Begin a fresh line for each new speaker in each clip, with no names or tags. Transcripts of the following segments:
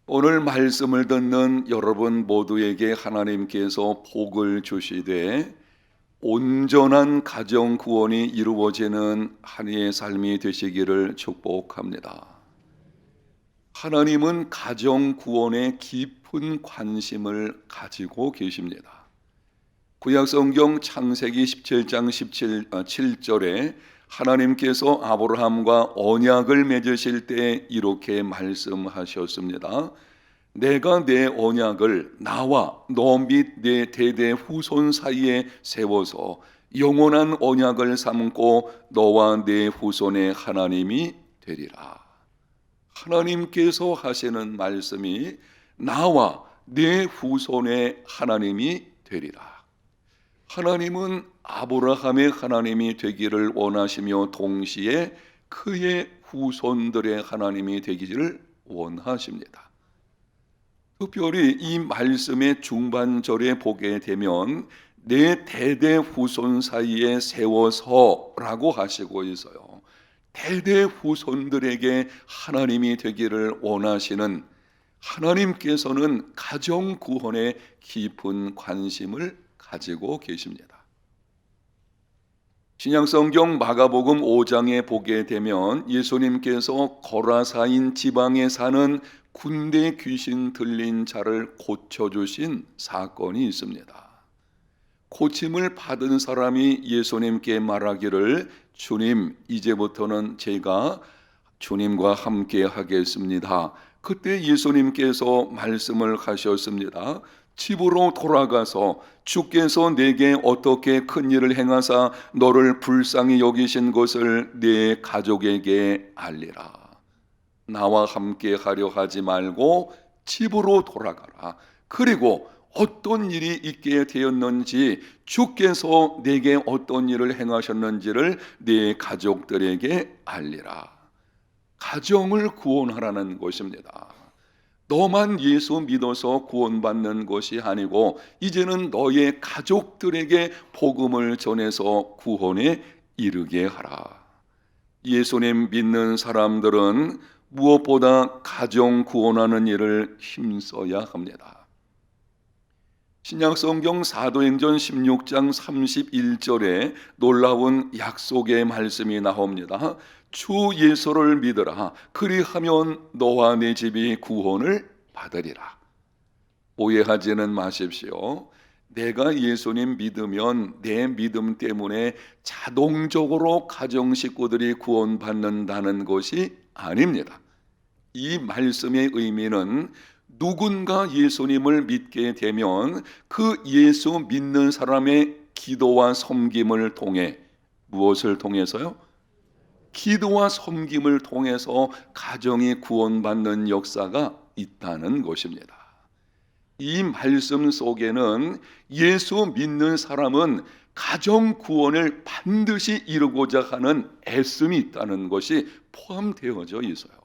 오늘 말씀을 듣는 여러분 모두에게 하나님께서 복을 주시되 온전한 가정 구원이 이루어지는 한 해의 삶이 되시기를 축복합니다. 하나님은 가정 구원에 깊은 관심을 가지고 계십니다. 구약 성경 창세기 17장 7절에 하나님께서 아브라함과 언약을 맺으실 때 이렇게 말씀하셨습니다. 내가 내 언약을 나와 너 및 내 대대 후손 사이에 세워서 영원한 언약을 삼고 너와 내 후손의 하나님이 되리라. 하나님께서 하시는 말씀이 나와 내 후손의 하나님이 되리라. 하나님은 아브라함의 하나님이 되기를 원하시며 동시에 그의 후손들의 하나님이 되기를 원하십니다. 특별히 이 말씀의 중반절에 보게 되면 내 대대 후손 사이에 세워서라고 하시고 있어요. 대대 후손들에게 하나님이 되기를 원하시는 하나님께서는 가정 구원에 깊은 관심을 가지고 계십니다. 신약성경 마가복음 5장에 보게 되면 예수님께서 거라사인 지방에 사는 군대 귀신 들린 자를 고쳐주신 사건이 있습니다. 고침을 받은 사람이 예수님께 말하기를 주님, 이제부터는 제가 주님과 함께 하겠습니다. 그때 예수님께서 말씀을 하셨습니다. 집으로 돌아가서 주께서 내게 어떻게 큰 일을 행하사 너를 불쌍히 여기신 것을 네 가족에게 알리라. 나와 함께 하려 하지 말고 집으로 돌아가라. 그리고 어떤 일이 있게 되었는지 주께서 내게 어떤 일을 행하셨는지를 네 가족들에게 알리라. 가정을 구원하라는 것입니다. 너만 예수 믿어서 구원받는 것이 아니고 이제는 너의 가족들에게 복음을 전해서 구원에 이르게 하라. 예수님 믿는 사람들은 무엇보다 가정 구원하는 일을 힘써야 합니다. 신약성경 사도행전 16장 31절에 놀라운 약속의 말씀이 나옵니다. 주 예수를 믿으라. 그리하면 너와 네 집이 구원을 받으리라. 오해하지는 마십시오. 내가 예수님 믿으면 내 믿음 때문에 자동적으로 가정 식구들이 구원받는다는 것이 아닙니다. 이 말씀의 의미는 누군가 예수님을 믿게 되면 그 예수 믿는 사람의 기도와 섬김을 통해 무엇을 통해서요? 기도와 섬김을 통해서 가정이 구원받는 역사가 있다는 것입니다. 이 말씀 속에는 예수 믿는 사람은 가정 구원을 반드시 이루고자 하는 애씀이 있다는 것이 포함되어져 있어요.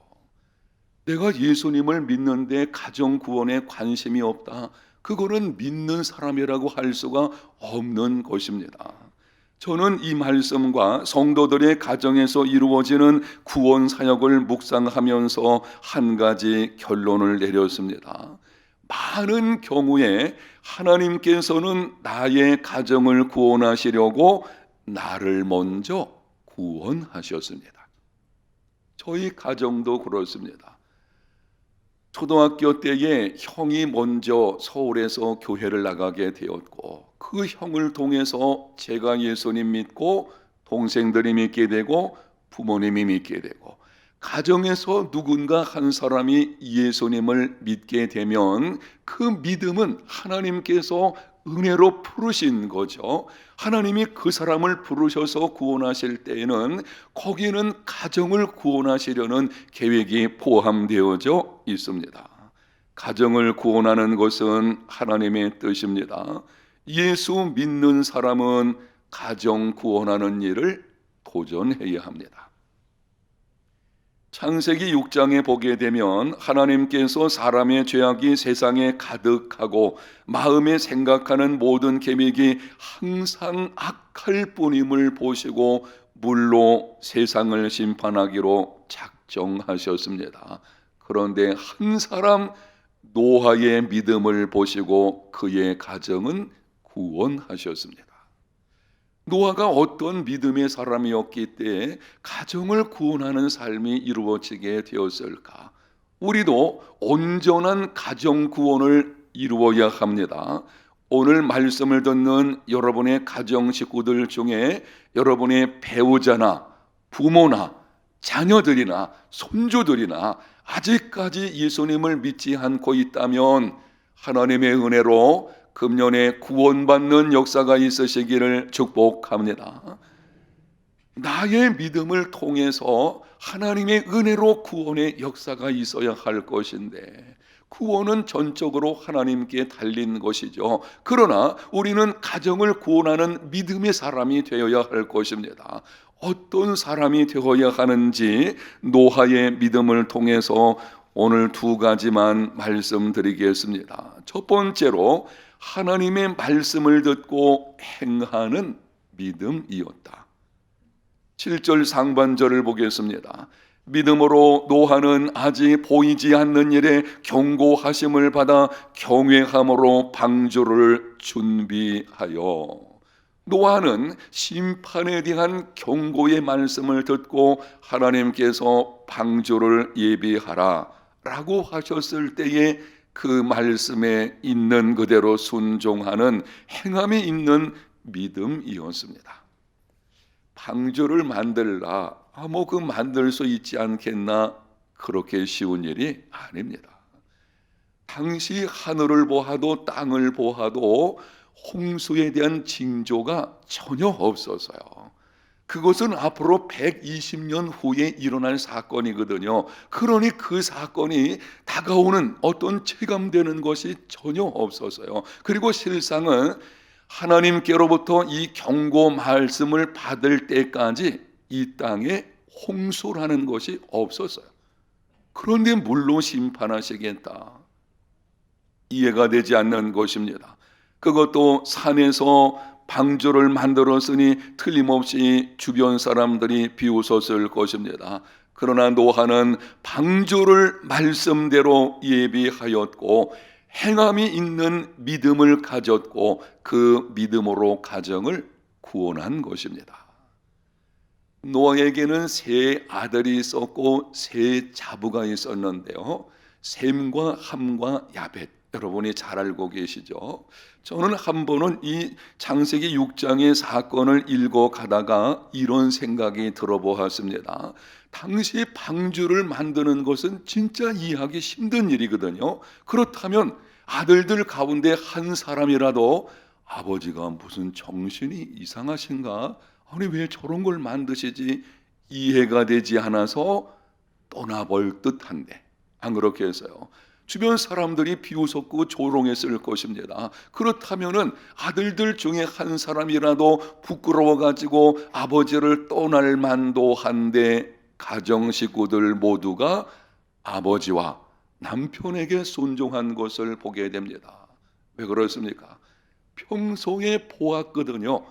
내가 예수님을 믿는데 가정 구원에 관심이 없다. 그거는 믿는 사람이라고 할 수가 없는 것입니다. 저는 이 말씀과 성도들의 가정에서 이루어지는 구원 사역을 묵상하면서 한 가지 결론을 내렸습니다. 많은 경우에 하나님께서는 나의 가정을 구원하시려고 나를 먼저 구원하셨습니다. 저희 가정도 그렇습니다. 초등학교 때에 형이 먼저 서울에서 교회를 나가게 되었고 그 형을 통해서 제가 예수님 믿고 동생들이 믿게 되고 부모님이 믿게 되고 가정에서 누군가 한 사람이 예수님을 믿게 되면 그 믿음은 하나님께서 은혜로 부르신 거죠. 하나님이 그 사람을 부르셔서 구원하실 때에는 거기는 가정을 구원하시려는 계획이 포함되어져 있습니다. 가정을 구원하는 것은 하나님의 뜻입니다. 예수 믿는 사람은 가정 구원하는 일을 도전해야 합니다. 창세기 6장에 보게 되면 하나님께서 사람의 죄악이 세상에 가득하고 마음에 생각하는 모든 계획이 항상 악할 뿐임을 보시고 물로 세상을 심판하기로 작정하셨습니다. 그런데 한 사람 노아의 믿음을 보시고 그의 가정은 구원하셨습니다. 노아가 어떤 믿음의 사람이었기 때문에 가정을 구원하는 삶이 이루어지게 되었을까? 우리도 온전한 가정 구원을 이루어야 합니다. 오늘 말씀을 듣는 여러분의 가정 식구들 중에 여러분의 배우자나 부모나 자녀들이나 손주들이나 아직까지 예수님을 믿지 않고 있다면 하나님의 은혜로 금년에 구원받는 역사가 있으시기를 축복합니다. 나의 믿음을 통해서 하나님의 은혜로 구원의 역사가 있어야 할 것인데 구원은 전적으로 하나님께 달린 것이죠. 그러나 우리는 가정을 구원하는 믿음의 사람이 되어야 할 것입니다. 어떤 사람이 되어야 하는지 노아의 믿음을 통해서 오늘 두 가지만 말씀드리겠습니다. 첫 번째로 하나님의 말씀을 듣고 행하는 믿음이었다. 7절 상반절을 보겠습니다. 믿음으로 노아는 아직 보이지 않는 일에 경고하심을 받아 경외함으로 방주를 준비하여. 노아는 심판에 대한 경고의 말씀을 듣고 하나님께서 방주를 예비하라 라고 하셨을 때에 그 말씀에 있는 그대로 순종하는 행함이 있는 믿음이었습니다. 방주를 만들라, 그 만들 수 있지 않겠나? 그렇게 쉬운 일이 아닙니다. 당시 하늘을 보아도 땅을 보아도 홍수에 대한 징조가 전혀 없어서요. 그것은 앞으로 120년 후에 일어날 사건이거든요. 그러니 그 사건이 다가오는 어떤 체감되는 것이 전혀 없어서요. 그리고 실상은 하나님께로부터 이 경고 말씀을 받을 때까지 이 땅에 홍수라는 것이 없었어요. 그런데 물로 심판하시겠다. 이해가 되지 않는 것입니다. 그것도 산에서 방주를 만들었으니 틀림없이 주변 사람들이 비웃었을 것입니다. 그러나 노아는 방주를 말씀대로 예비하였고 행함이 있는 믿음을 가졌고 그 믿음으로 가정을 구원한 것입니다. 노아에게는 세 아들이 있었고 세 자부가 있었는데요. 셈과 함과 야벳, 여러분이 잘 알고 계시죠? 저는 한 번은 이 창세기 6장의 사건을 읽어가다가 이런 생각이 들어보았습니다. 당시 방주를 만드는 것은 진짜 이해하기 힘든 일이거든요. 그렇다면 아들들 가운데 한 사람이라도 아버지가 무슨 정신이 이상하신가? 아니 왜 저런 걸 만드시지? 이해가 되지 않아서 떠나볼 듯한데 안 그렇게 해서요. 주변 사람들이 비웃었고 조롱했을 것입니다. 그렇다면은 아들들 중에 한 사람이라도 부끄러워가지고 아버지를 떠날 만도 한데 가정 식구들 모두가 아버지와 남편에게 순종한 것을 보게 됩니다. 왜 그렇습니까? 평소에 보았거든요.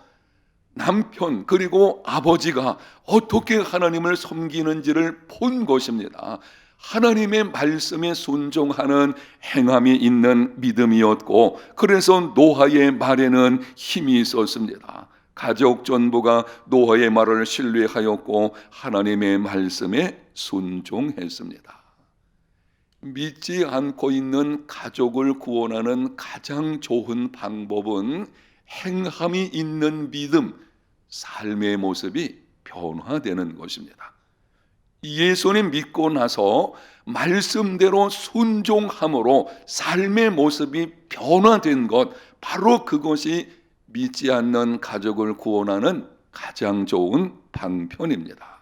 남편 그리고 아버지가 어떻게 하나님을 섬기는지를 본 것입니다. 하나님의 말씀에 순종하는 행함이 있는 믿음이었고 그래서 노아의 말에는 힘이 있었습니다. 가족 전부가 노아의 말을 신뢰하였고 하나님의 말씀에 순종했습니다. 믿지 않고 있는 가족을 구원하는 가장 좋은 방법은 행함이 있는 믿음, 삶의 모습이 변화되는 것입니다. 예수님 믿고 나서 말씀대로 순종함으로 삶의 모습이 변화된 것, 바로 그것이 믿지 않는 가족을 구원하는 가장 좋은 방편입니다.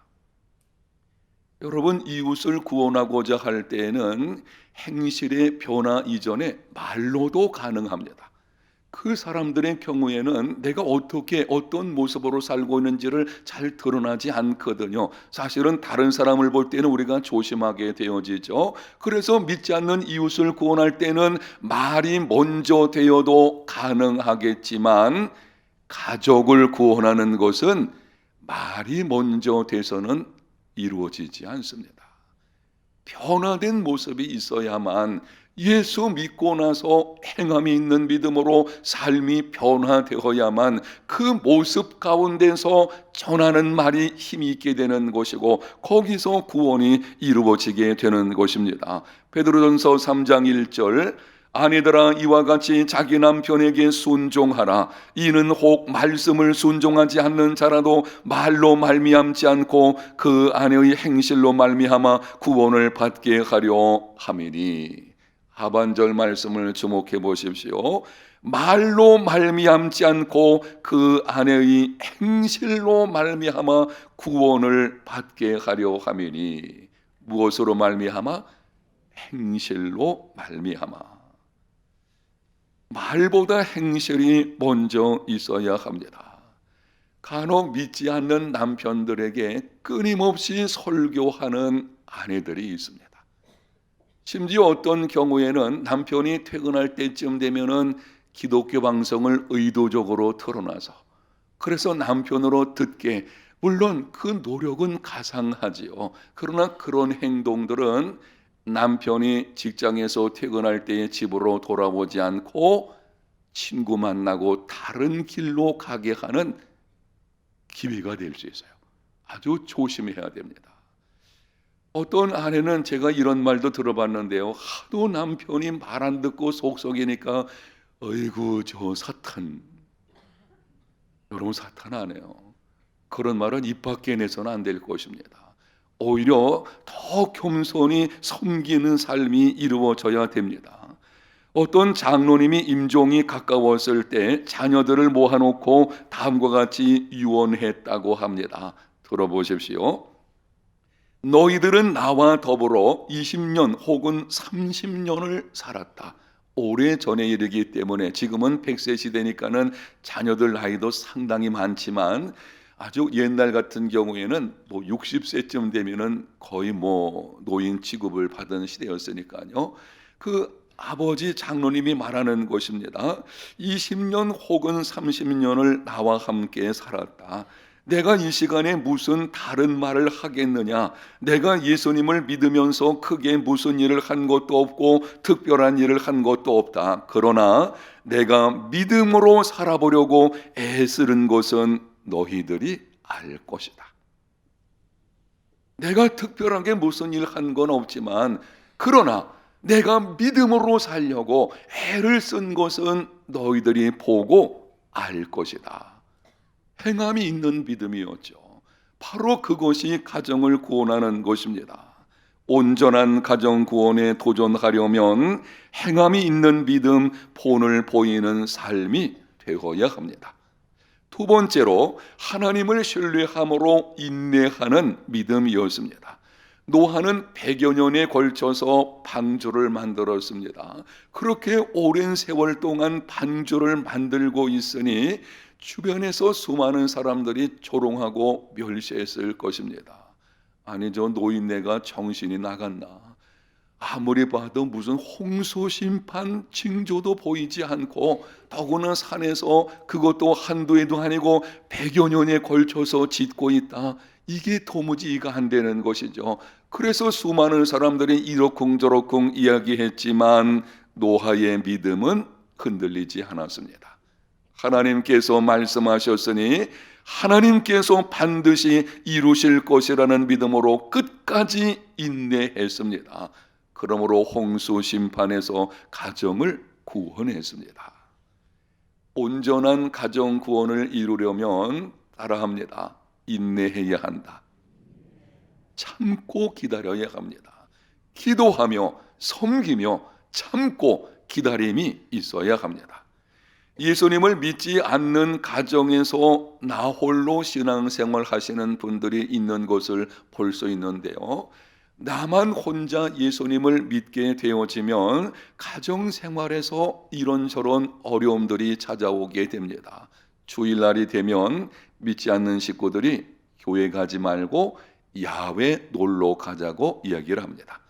여러분, 이웃을 구원하고자 할 때에는 행실의 변화 이전에 말로도 가능합니다. 그 사람들의 경우에는 내가 어떻게 어떤 모습으로 살고 있는지를 잘 드러나지 않거든요. 사실은 다른 사람을 볼 때는 우리가 조심하게 되어지죠. 그래서 믿지 않는 이웃을 구원할 때는 말이 먼저 되어도 가능하겠지만 가족을 구원하는 것은 말이 먼저 돼서는 이루어지지 않습니다. 변화된 모습이 있어야만 예수 믿고 나서 행함이 있는 믿음으로 삶이 변화되어야만 그 모습 가운데서 전하는 말이 힘이 있게 되는 것이고 거기서 구원이 이루어지게 되는 것입니다. 베드로전서 3장 1절 아내들아 이와 같이 자기 남편에게 순종하라. 이는 혹 말씀을 순종하지 않는 자라도 말로 말미암지 않고 그 아내의 행실로 말미암아 구원을 받게 하려 함이니. 하반절 말씀을 주목해 보십시오. 말로 말미암지 않고 그 아내의 행실로 말미암아 구원을 받게 하려 함이니. 무엇으로 말미암아? 행실로 말미암아. 말보다 행실이 먼저 있어야 합니다. 간혹 믿지 않는 남편들에게 끊임없이 설교하는 아내들이 있습니다. 심지어 어떤 경우에는 남편이 퇴근할 때쯤 되면은 기독교 방송을 의도적으로 틀어놔서 그래서 남편으로 듣게, 물론 그 노력은 가상하지요. 그러나 그런 행동들은 남편이 직장에서 퇴근할 때에 집으로 돌아오지 않고 친구 만나고 다른 길로 가게 하는 기회가 될 수 있어요. 아주 조심해야 됩니다. 어떤 아내는 제가 이런 말도 들어봤는데요. 하도 남편이 말 안 듣고 속썩이니까 어이구 저 사탄. 여러분 사탄 아니에요. 그런 말은 입 밖에 내서는 안 될 것입니다. 오히려 더 겸손히 섬기는 삶이 이루어져야 됩니다. 어떤 장로님이 임종이 가까웠을 때 자녀들을 모아놓고 다음과 같이 유언했다고 합니다. 들어보십시오. 너희들은 나와 더불어 20년 혹은 30년을 살았다. 오래전에 이르기 때문에 지금은 100세 시대니까는 자녀들 나이도 상당히 많지만 아주 옛날 같은 경우에는 뭐 60세쯤 되면은 거의 뭐 노인 취급을 받은 시대였으니까요. 그 아버지 장로님이 말하는 것입니다. 20년 혹은 30년을 나와 함께 살았다. 내가 이 시간에 무슨 다른 말을 하겠느냐? 내가 예수님을 믿으면서 크게 무슨 일을 한 것도 없고 특별한 일을 한 것도 없다. 그러나 내가 믿음으로 살아보려고 애쓰는 것은 너희들이 알 것이다. 내가 특별하게 무슨 일 한 건 없지만 그러나 내가 믿음으로 살려고 애를 쓴 것은 너희들이 보고 알 것이다. 행함이 있는 믿음이었죠. 바로 그것이 가정을 구원하는 것입니다. 온전한 가정 구원에 도전하려면 행함이 있는 믿음, 본을 보이는 삶이 되어야 합니다. 두 번째로 하나님을 신뢰함으로 인내하는 믿음이었습니다. 노아는 100여 년에 걸쳐서 방주를 만들었습니다. 그렇게 오랜 세월 동안 방주를 만들고 있으니 주변에서 수많은 사람들이 조롱하고 멸시했을 것입니다. 아니 저 노인네가 정신이 나갔나? 아무리 봐도 무슨 홍수 심판 징조도 보이지 않고 더구나 산에서 그것도 한두 해도 아니고 100여 년에 걸쳐서 짓고 있다. 이게 도무지 이해가 안 되는 것이죠. 그래서 수많은 사람들이 이러쿵저러쿵 이야기했지만 노아의 믿음은 흔들리지 않았습니다. 하나님께서 말씀하셨으니 하나님께서 반드시 이루실 것이라는 믿음으로 끝까지 인내했습니다. 그러므로 홍수 심판에서 가정을 구원했습니다. 온전한 가정 구원을 이루려면 따라합니다. 인내해야 한다. 참고 기다려야 합니다. 기도하며 섬기며 참고 기다림이 있어야 합니다. 예수님을 믿지 않는 가정에서 나 홀로 신앙생활 하시는 분들이 있는 것을 볼 수 있는데요. 나만 혼자 예수님을 믿게 되어지면 가정생활에서 이런저런 어려움들이 찾아오게 됩니다. 주일날이 되면 믿지 않는 식구들이 교회 가지 말고 야외 놀러 가자고 이야기를 합니다.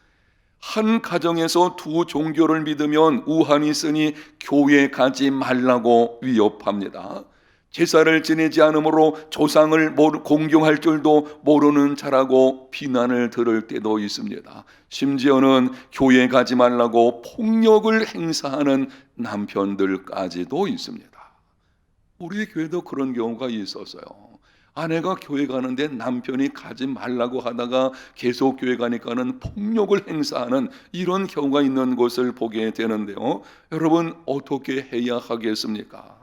한 가정에서 두 종교를 믿으면 우환이 있으니 교회 가지 말라고 위협합니다. 제사를 지내지 않으므로 조상을 공경할 줄도 모르는 자라고 비난을 들을 때도 있습니다. 심지어는 교회 가지 말라고 폭력을 행사하는 남편들까지도 있습니다. 우리 교회도 그런 경우가 있었어요. 아내가 교회 가는데 남편이 가지 말라고 하다가 계속 교회 가니까는 폭력을 행사하는 이런 경우가 있는 것을 보게 되는데요. 여러분, 어떻게 해야 하겠습니까?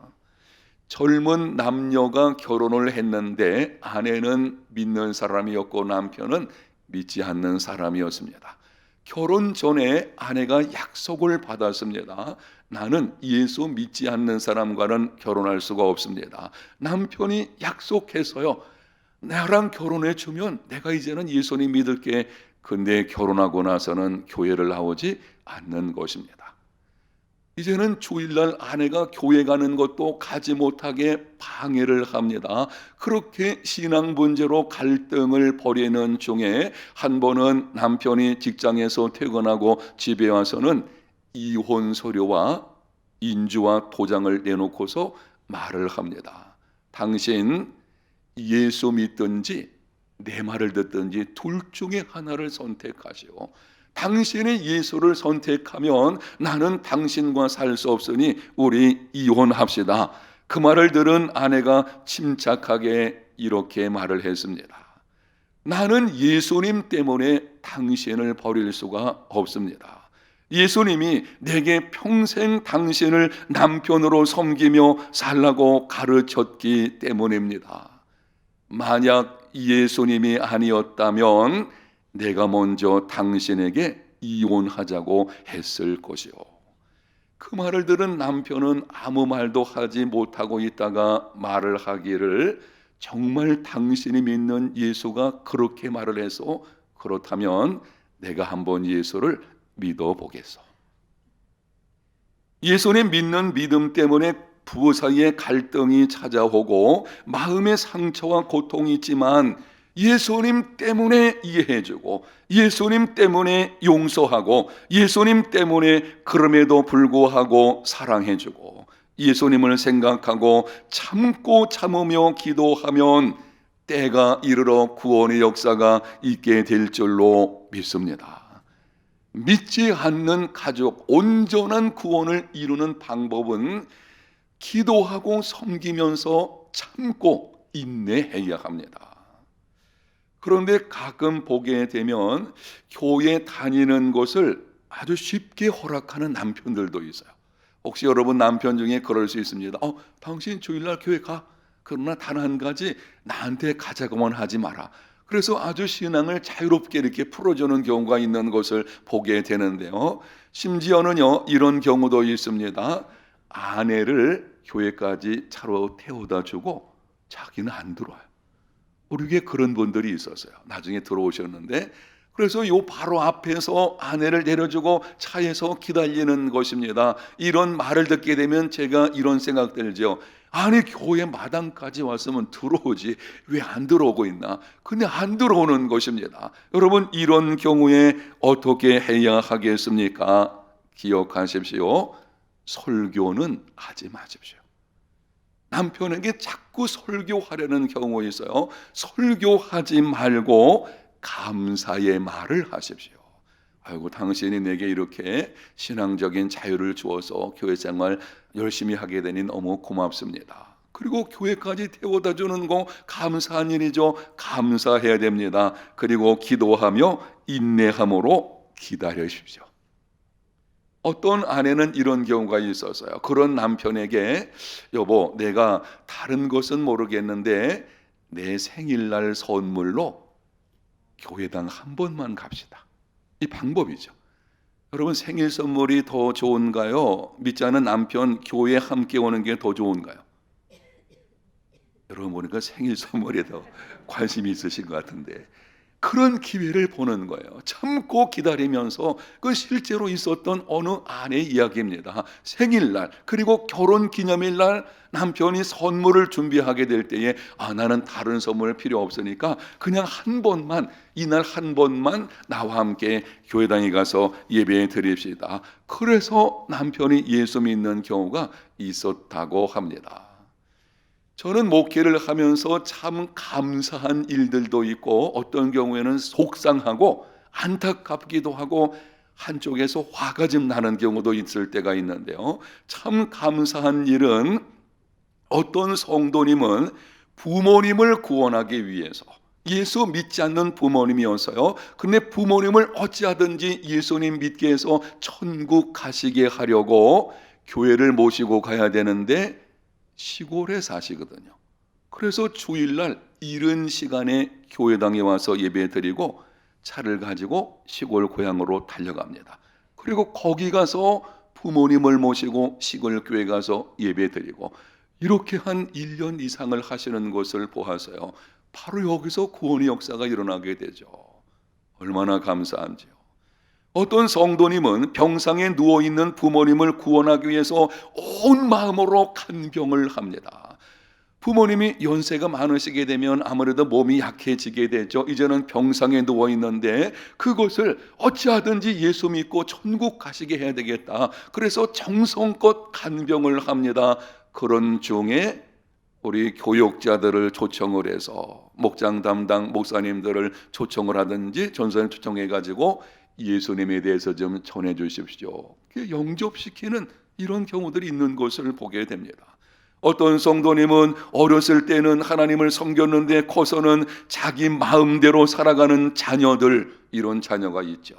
젊은 남녀가 결혼을 했는데 아내는 믿는 사람이었고 남편은 믿지 않는 사람이었습니다. 결혼 전에 아내가 약속을 받았습니다. 나는 예수 믿지 않는 사람과는 결혼할 수가 없습니다. 남편이 약속해서요, 나랑 결혼해 주면 내가 이제는 예수님 믿을게. 근데 결혼하고 나서는 교회를 나오지 않는 것입니다. 이제는 주일날 아내가 교회 가는 것도 가지 못하게 방해를 합니다. 그렇게 신앙 문제로 갈등을 벌이는 중에 한 번은 남편이 직장에서 퇴근하고 집에 와서는 이혼 서류와 인주와 도장을 내놓고서 말을 합니다. 당신 예수 믿든지 내 말을 듣든지 둘 중에 하나를 선택하시오. 당신이 예수를 선택하면 나는 당신과 살 수 없으니 우리 이혼합시다. 그 말을 들은 아내가 침착하게 이렇게 말을 했습니다. 나는 예수님 때문에 당신을 버릴 수가 없습니다. 예수님이 내게 평생 당신을 남편으로 섬기며 살라고 가르쳤기 때문입니다. 만약 예수님이 아니었다면 내가 먼저 당신에게 이혼하자고 했을 것이요. 그 말을 들은 남편은 아무 말도 하지 못하고 있다가 말을 하기를, 정말 당신이 믿는 예수가 그렇게 말을 해서 그렇다면 내가 한번 예수를 믿어보겠소. 예수님 믿는 믿음 때문에 부부 사이에 갈등이 찾아오고 마음의 상처와 고통이 있지만 예수님 때문에 이해해주고 예수님 때문에 용서하고 예수님 때문에 그럼에도 불구하고 사랑해주고 예수님을 생각하고 참고 참으며 기도하면 때가 이르러 구원의 역사가 있게 될 줄로 믿습니다. 믿지 않는 가족 온전한 구원을 이루는 방법은 기도하고 섬기면서 참고 인내해야 합니다. 그런데 가끔 보게 되면 교회 다니는 것을 아주 쉽게 허락하는 남편들도 있어요. 혹시 여러분 남편 중에 그럴 수 있습니다. 당신 주일날 교회 가. 그러나 단 한 가지, 나한테 가자고만 하지 마라. 그래서 아주 신앙을 자유롭게 이렇게 풀어주는 경우가 있는 것을 보게 되는데요. 심지어는요, 이런 경우도 있습니다. 아내를 교회까지 차로 태워다 주고 자기는 안 들어와요. 우리 교회에 그런 분들이 있었어요. 나중에 들어오셨는데, 그래서 요 바로 앞에서 아내를 내려주고 차에서 기다리는 것입니다. 이런 말을 듣게 되면 제가 이런 생각 들죠. 아니, 교회 마당까지 왔으면 들어오지 왜 안 들어오고 있나? 근데 안 들어오는 것입니다. 여러분, 이런 경우에 어떻게 해야 하겠습니까? 기억하십시오. 설교는 하지 마십시오. 남편에게 자꾸 설교하려는 경우 있어요. 설교하지 말고 감사의 말을 하십시오. 아이고, 당신이 내게 이렇게 신앙적인 자유를 주어서 교회 생활 열심히 하게 되니 너무 고맙습니다. 그리고 교회까지 태워다 주는 거 감사한 일이죠. 감사해야 됩니다. 그리고 기도하며 인내함으로 기다리십시오. 어떤 아내는 이런 경우가 있었어요. 그런 남편에게, 여보, 내가 다른 것은 모르겠는데 내 생일날 선물로 교회당 한 번만 갑시다. 이 방법이죠. 여러분, 생일 선물이 더 좋은가요? 믿지 않은 남편 교회에 함께 오는 게 더 좋은가요? 여러분 보니까 생일 선물에 더 관심이 있으신 것 같은데, 그런 기회를 보는 거예요. 참고 기다리면서 그 실제로 있었던 어느 아내의 이야기입니다. 생일날 그리고 결혼기념일날 남편이 선물을 준비하게 될 때에 나는 다른 선물 필요 없으니까 그냥 한 번만, 이날 한 번만 나와 함께 교회당에 가서 예배 드립시다. 그래서 남편이 예수 믿는 경우가 있었다고 합니다. 저는 목회를 하면서 참 감사한 일들도 있고 어떤 경우에는 속상하고 안타깝기도 하고 한쪽에서 화가 좀 나는 경우도 있을 때가 있는데요. 참 감사한 일은 어떤 성도님은 부모님을 구원하기 위해서, 예수 믿지 않는 부모님이어서요, 근데 부모님을 어찌하든지 예수님 믿게 해서 천국 가시게 하려고 교회를 모시고 가야 되는데 시골에 사시거든요. 그래서 주일날 이른 시간에 교회당에 와서 예배 드리고 차를 가지고 시골 고향으로 달려갑니다. 그리고 거기 가서 부모님을 모시고 시골 교회 가서 예배 드리고 이렇게 한 1년 이상을 하시는 것을 보아서요, 바로 여기서 구원의 역사가 일어나게 되죠. 얼마나 감사한지요. 어떤 성도님은 병상에 누워있는 부모님을 구원하기 위해서 온 마음으로 간경을 합니다. 부모님이 연세가 많으시게 되면 아무래도 몸이 약해지게 되죠. 이제는 병상에 누워있는데 그것을 어찌하든지 예수 믿고 천국 가시게 해야 되겠다. 그래서 정성껏 간병을 합니다. 그런 중에 우리 교육자들을 초청을 해서 목장 담당 목사님들을 초청을 하든지 전사님 초청해가지고 예수님에 대해서 좀 전해 주십시오. 영접시키는 이런 경우들이 있는 것을 보게 됩니다. 어떤 성도님은 어렸을 때는 하나님을 섬겼는데 커서는 자기 마음대로 살아가는 자녀들, 이런 자녀가 있죠.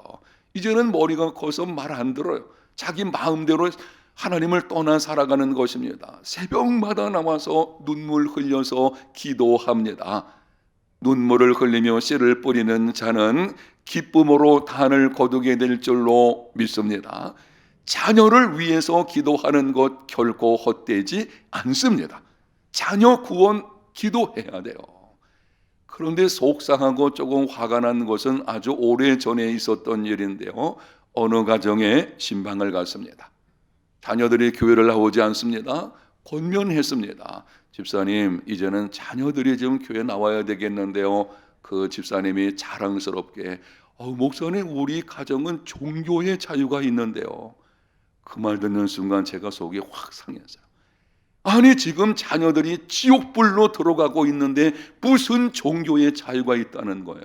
이제는 머리가 커서 말 안 들어요. 자기 마음대로 하나님을 떠나 살아가는 것입니다. 새벽마다 나와서 눈물 흘려서 기도합니다. 눈물을 흘리며 씨를 뿌리는 자는 기쁨으로 단을 거두게 될 줄로 믿습니다. 자녀를 위해서 기도하는 것 결코 헛되지 않습니다. 자녀 구원 기도해야 돼요. 그런데 속상하고 조금 화가 난 것은 아주 오래전에 있었던 일인데요. 어느 가정에 신방을 갔습니다. 자녀들이 교회를 나오지 않습니다. 권면했습니다. 집사님, 이제는 자녀들이 좀 교회 나와야 되겠는데요. 그 집사님이 자랑스럽게 목사님, 우리 가정은 종교의 자유가 있는데요. 그 말 듣는 순간 제가 속이 확 상했어요. 아니, 지금 자녀들이 지옥불로 들어가고 있는데 무슨 종교의 자유가 있다는 거예요.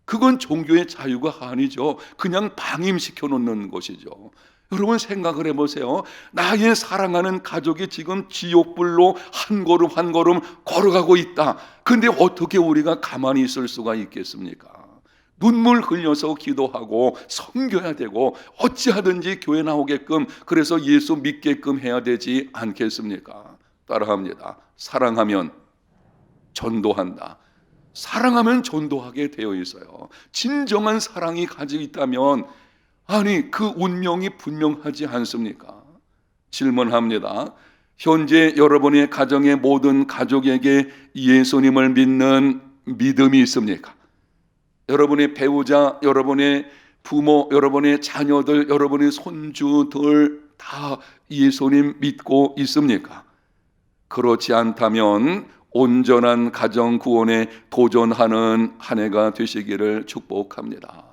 그건 종교의 자유가 아니죠. 그냥 방임시켜 놓는 것이죠. 여러분 생각을 해보세요. 나의 사랑하는 가족이 지금 지옥불로 한 걸음 한 걸음 걸어가고 있다. 근데 어떻게 우리가 가만히 있을 수가 있겠습니까? 눈물 흘려서 기도하고 섬겨야 되고 어찌하든지 교회 나오게끔, 그래서 예수 믿게끔 해야 되지 않겠습니까? 따라합니다. 사랑하면 전도한다. 사랑하면 전도하게 되어 있어요. 진정한 사랑이 가지고 있다면 아니 그 운명이 분명하지 않습니까? 질문합니다. 현재 여러분의 가정의 모든 가족에게 예수님을 믿는 믿음이 있습니까? 여러분의 배우자, 여러분의 부모, 여러분의 자녀들, 여러분의 손주들 다 예수님 믿고 있습니까? 그렇지 않다면 온전한 가정 구원에 도전하는 한 해가 되시기를 축복합니다.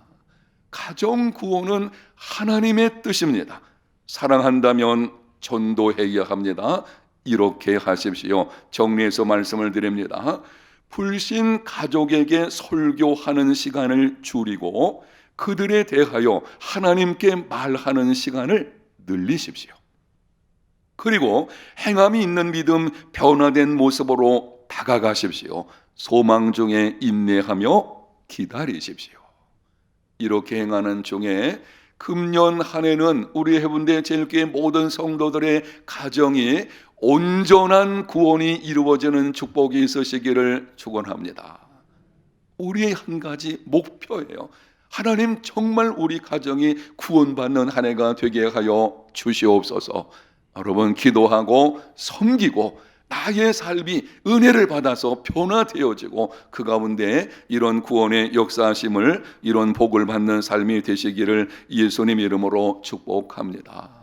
가정 구원은 하나님의 뜻입니다. 사랑한다면 전도해야 합니다. 이렇게 하십시오. 정리해서 말씀을 드립니다. 불신 가족에게 설교하는 시간을 줄이고 그들에 대하여 하나님께 말하는 시간을 늘리십시오. 그리고 행함이 있는 믿음, 변화된 모습으로 다가가십시오. 소망 중에 인내하며 기다리십시오. 이렇게 행하는 중에 금년 한 해는 우리 해운대 제일교회 모든 성도들의 가정이 온전한 구원이 이루어지는 축복이 있으시기를 축원합니다. 우리의 한 가지 목표예요. 하나님, 정말 우리 가정이 구원받는 한 해가 되게 하여 주시옵소서. 여러분 기도하고 섬기고 나의 삶이 은혜를 받아서 변화되어지고 그 가운데 이런 구원의 역사하심을, 이런 복을 받는 삶이 되시기를 예수님 이름으로 축복합니다.